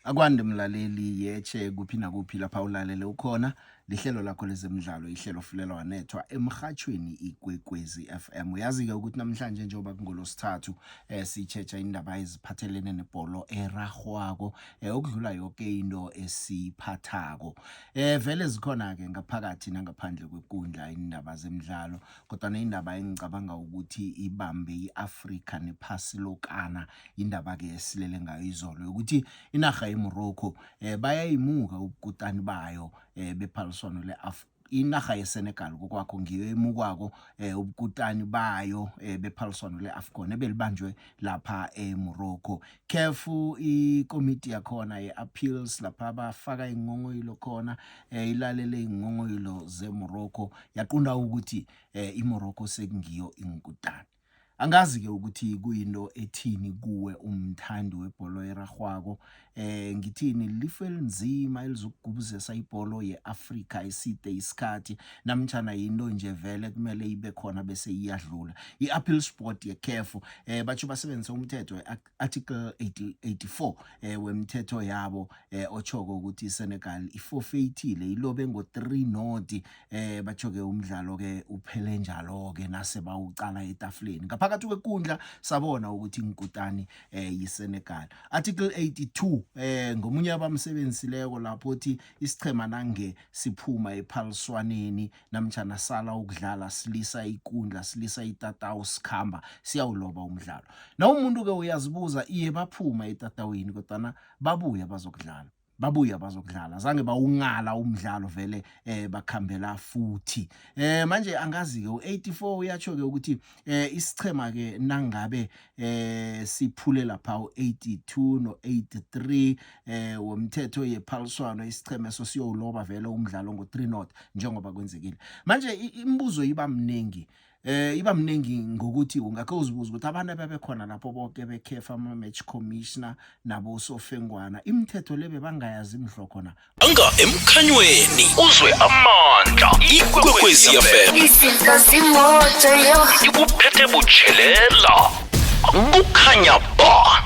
Akwande mlaleli yeche kuphi nakuphi lapha ulalele ukhona lihlelo lakho lezemidlalo ihlelo fulelwa wanethwa emhathweni Ikwekwezi FM. Uyazi ke ukuthi namhlanje njengoba kungolosithathu sichecha indaba eziphathelene nebhola eragwako okudlula yonke into esiphathako. Vele zikhona ke ngaphakathi nangaphandle kwekundla indaba zemidlalo kodwa neindaba engicabanga ukuthi ibambe iAfrika nephasi lokana indaba ke esilele ngayo izolo ukuthi inarha eMorocco bayayimuka ubukutani bayo bephaliswano inarha yeSenegal kokwakho ngiyo emukwako ubukutani bayo bephaliswano leAFCON ebelibanjwe lapha eMorocco. Careful ikomiti yakhona yeappeals lapha bafaka ingongoyilo khona ilalele ingongoyilo zeMorocco yaqunda ukuthi iMorocco sekungiyo ingukutani. Angazi ke ukuthi kuyinto ethini kuwe umthandi webhola eragwako ngithini life elinzima elizokugubuzesa ibhola yeAfrika eside isikhathi namtjana into nje vele kumele ibe khona bese iyadlula. Iappeal sport yeCAF bathi basebenzisa umthetho article 84 wemthetho yabo ochoko ukuthi iSenegal iforfeitile ilobe ngo-3-0 bathi ke umdlalo ke uphele njalo ke nase bawucala etafuleni phakathi kwekundla sabona ukuthi inkutani yiSenegal. Article 82 ngomunye abamsebenzisileko lapho uthi isichema nange siphuma ephaliswaneni namtjana sala ukudlala silisa ikundla silisa itatawu sikhamba siyawuloba umdlalo. Na umuntu ke uyazibuza iye baphuma etatawini kodwa babuya bazokudlala zange bawungala umdlalo vele bakhambela futhi. Manje angazi ke u84 uyatsho ke ukuthi isichema ke nangabe siphule lapha u82 no83 womthetho yephaliswano isichema sosiyoloba vele umdlalo ngo-3-0 njengoba kwenzekile. Manje imibuzo iba mningi ngokuthi ungakho uzibuza ukuthi abantu ababekhona lapho bonke beCAF ama-match commissioner nabo sofengwana imithetho lebe bangayazi imhloko na anga emkhanyweni uzwe amandla Ikwekwezi FM izinto zimoto yo ikuphethe butshelela bukhanya ba